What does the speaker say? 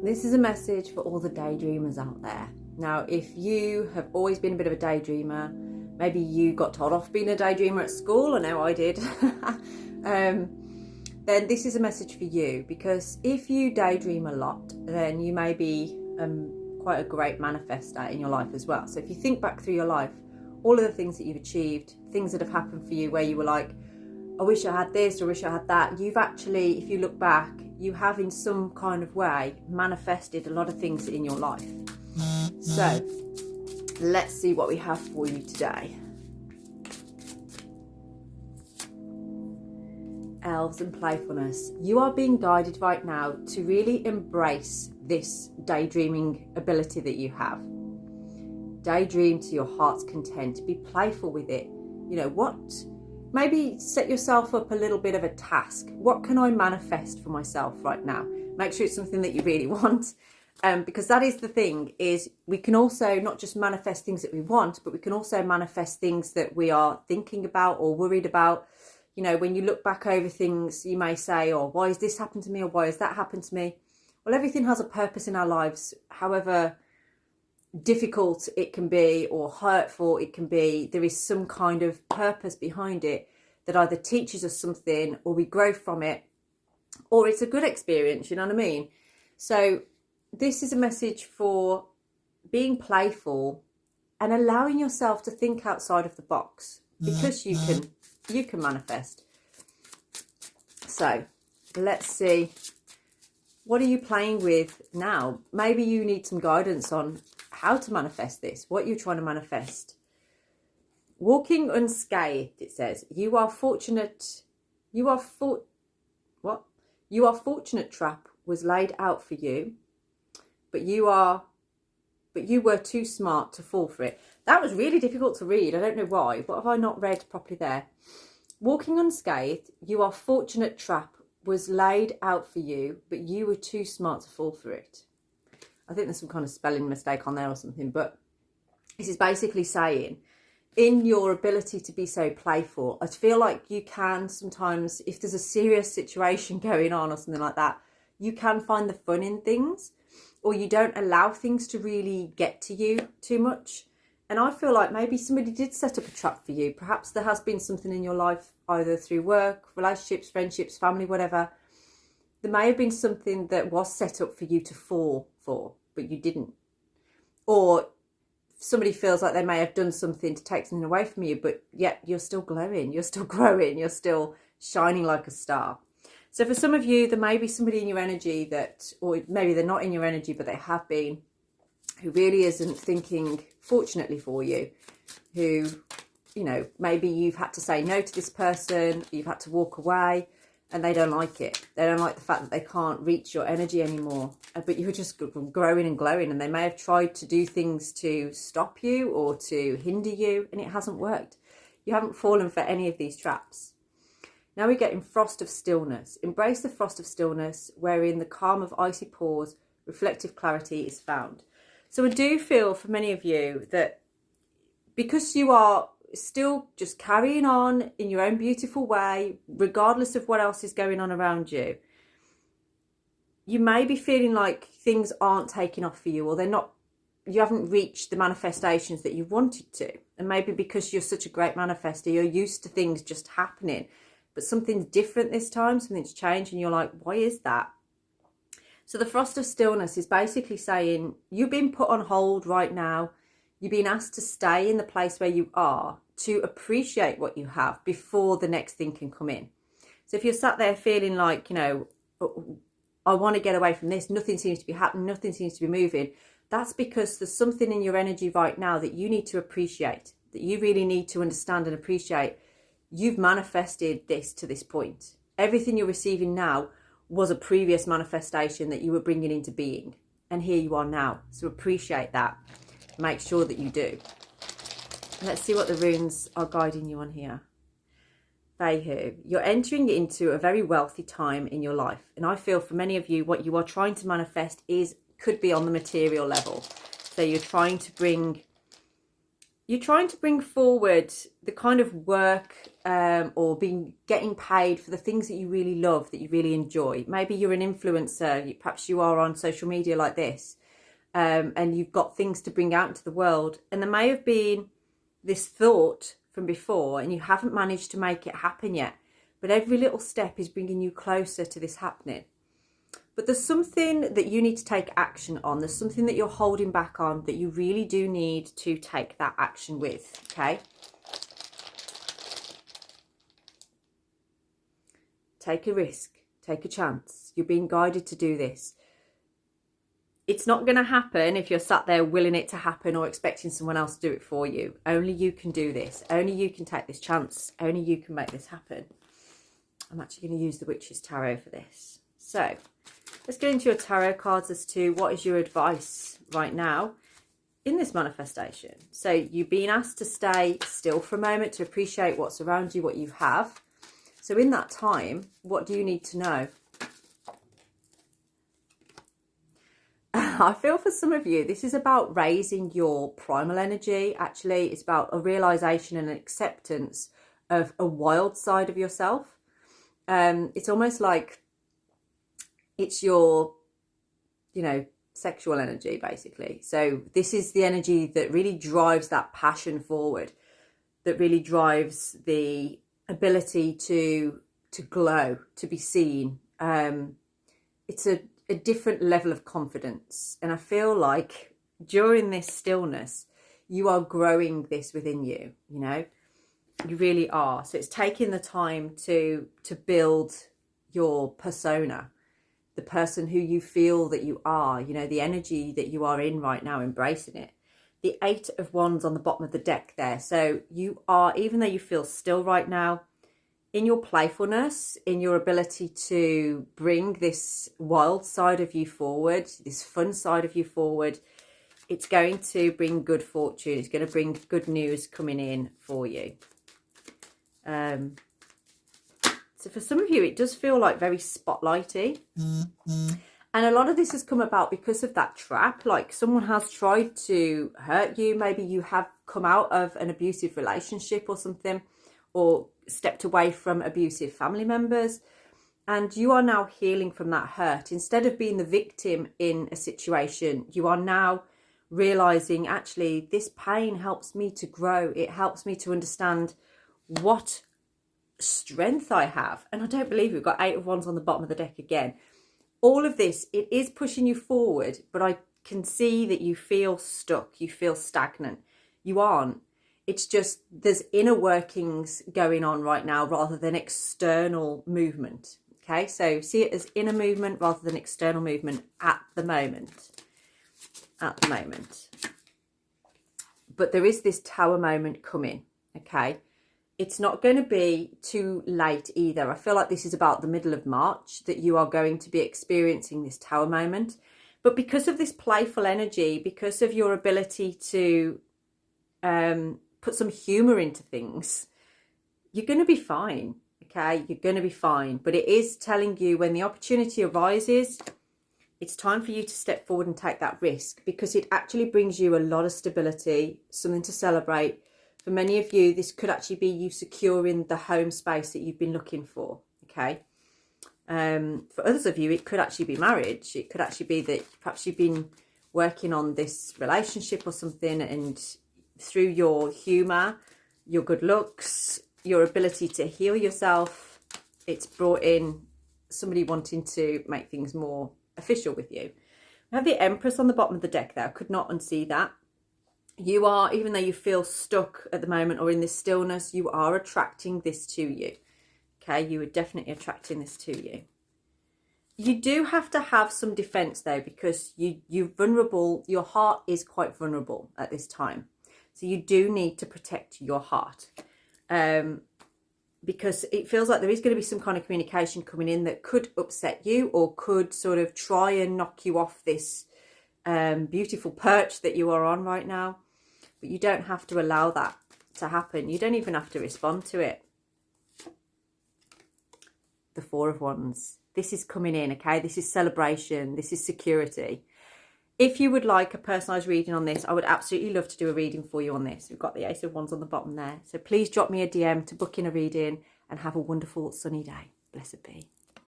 This is a message for all the daydreamers out there. Now, if you have always been a bit of a daydreamer, maybe you got told off being a daydreamer at school, I know I did, then this is a message for you, because if you daydream a lot, then you may be quite a great manifester in your life as well. So if you think back through your life, all of the things that you've achieved, things that have happened for you where you were like, I wish I had this, or I wish I had that, you've actually, if you look back, you have in some kind of way manifested a lot of things in your life. So let's see what we have for you today. Elves and playfulness. You are being guided right now to really embrace this daydreaming ability that you have. Daydream to your heart's content. Be playful with it. You know what? Maybe set yourself up a little bit of a task. What can I manifest for myself right now? Make sure it's something that you really want. Because that is the thing, is we can also not just manifest things that we want, but we can also manifest things that we are thinking about or worried about. You know, when you look back over things, you may say, oh, why has this happened to me? Or why has that happened to me? Well, everything has a purpose in our lives, however difficult it can be or hurtful it can be. There is some kind of purpose behind it that either teaches us something, or we grow from it, or it's a good experience, you know what I mean? So this is a message for being playful and allowing yourself to think outside of the box, because you can manifest. So let's see, what are you playing with now? Maybe you need some guidance on how to manifest this, what you're trying to manifest. Walking unscathed, it says. You are fortunate. Your fortunate trap was laid out for you, but you were too smart to fall for it. That was really difficult to read. I don't know why. What have I not read properly there? Walking unscathed, your fortunate trap was laid out for you, but you were too smart to fall for it. I think there's some kind of spelling mistake on there or something, but this is basically saying, in your ability to be so playful, I feel like you can sometimes, if there's a serious situation going on or something like that, you can find the fun in things, or you don't allow things to really get to you too much. And I feel like maybe somebody did set up a trap for you. Perhaps there has been something in your life, either through work, relationships, friendships, family, whatever. There may have been something that was set up for you to fall for, but you didn't. Or somebody feels like they may have done something to take something away from you, but yet you're still glowing, you're still growing, you're still shining like a star. So for some of you, there may be somebody in your energy that, or maybe they're not in your energy, but they have been, who really isn't thinking fortunately for you, who, you know, maybe you've had to say no to this person, you've had to walk away, and they don't like it. They don't like the fact that they can't reach your energy anymore, but you're just growing and glowing, and they may have tried to do things to stop you or to hinder you, and it hasn't worked. You haven't fallen for any of these traps. Now we get in frost of stillness. Embrace the frost of stillness, wherein the calm of icy pause, reflective clarity is found. So I do feel for many of you that because you are still just carrying on in your own beautiful way, regardless of what else is going on around you, you may be feeling like things aren't taking off for you, or you haven't reached the manifestations that you wanted to. And maybe because you're such a great manifester, you're used to things just happening, but something's different this time, something's changed, and you're like, why is that? So the frost of stillness is basically saying you've been put on hold right now. You've been asked to stay in the place where you are to appreciate what you have before the next thing can come in. So if you're sat there feeling like, you know, I want to get away from this, nothing seems to be happening, nothing seems to be moving, that's because there's something in your energy right now that you need to appreciate, that you really need to understand and appreciate. You've manifested this to this point. Everything you're receiving now was a previous manifestation that you were bringing into being. And here you are now. So appreciate that. Make sure that you do. Let's see what the runes are guiding you on here. Feihu, you're entering into a very wealthy time in your life. And I feel for many of you, what you are trying to manifest could be on the material level. So you're trying to bring you're trying to bring forward the kind of work or getting paid for the things that you really love, that you really enjoy. Maybe you're an influencer, perhaps you are on social media like this, and you've got things to bring out into the world. And there may have been this thought from before and you haven't managed to make it happen yet. But every little step is bringing you closer to this happening. But there's something that you need to take action on. There's something that you're holding back on that you really do need to take that action with, okay? Take a risk. Take a chance. You're being guided to do this. It's not going to happen if you're sat there willing it to happen or expecting someone else to do it for you. Only you can do this. Only you can take this chance. Only you can make this happen. I'm actually going to use the Witch's Tarot for this. So, let's get into your tarot cards as to what is your advice right now in this manifestation. So, you've been asked to stay still for a moment to appreciate what's around you, what you have. So, in that time, what do you need to know? I feel for some of you, this is about raising your primal energy. Actually, it's about a realization and an acceptance of a wild side of yourself. It's almost like it's your, sexual energy, basically. So this is the energy that really drives that passion forward, that really drives the ability to glow, to be seen. It's a different level of confidence. And I feel like during this stillness, you are growing this within you, You really are. So it's taking the time to build your persona, the person who you feel that you are, the energy that you are in right now, embracing it. The 8 of Wands on the bottom of the deck there. So you are, even though you feel still right now, in your playfulness, in your ability to bring this wild side of you forward, this fun side of you forward, it's going to bring good fortune. It's going to bring good news coming in for you. So for some of you, it does feel like very spotlighty. And a lot of this has come about because of that trap. Like someone has tried to hurt you. Maybe you have come out of an abusive relationship or something, or stepped away from abusive family members. And you are now healing from that hurt. Instead of being the victim in a situation, you are now realizing, actually, this pain helps me to grow. It helps me to understand what strength I have. And I don't believe we've got 8 of Wands on the bottom of the deck again. All of this, it is pushing you forward, but I can see that you feel stuck. You feel stagnant. You aren't. It's just there's inner workings going on right now rather than external movement. Okay, so see it as inner movement rather than external movement at the moment. At the moment. But there is this tower moment coming. Okay. It's not going to be too late either. I feel like this is about the middle of March that you are going to be experiencing this tower moment. But because of this playful energy, because of your ability to put some humour into things, you're going to be fine. Okay, you're going to be fine. But it is telling you when the opportunity arises, it's time for you to step forward and take that risk, because it actually brings you a lot of stability, something to celebrate. For many of you, this could actually be you securing the home space that you've been looking for, okay? For others of you, it could actually be marriage. It could actually be that perhaps you've been working on this relationship or something, and through your humour, your good looks, your ability to heal yourself, it's brought in somebody wanting to make things more official with you. We have the Empress on the bottom of the deck there. I could not unsee that. You are, even though you feel stuck at the moment or in this stillness, you are attracting this to you. Okay, you are definitely attracting this to you. You do have to have some defense though, because you're vulnerable. Your heart is quite vulnerable at this time. So you do need to protect your heart. Because it feels like there is going to be some kind of communication coming in that could upset you or could sort of try and knock you off this beautiful perch that you are on right now. But you don't have to allow that to happen. You don't even have to respond to it. The 4 of Wands. This is coming in, okay? This is celebration. This is security. If you would like a personalised reading on this, I would absolutely love to do a reading for you on this. We've got the Ace of Wands on the bottom there. So please drop me a DM to book in a reading and have a wonderful sunny day. Blessed be.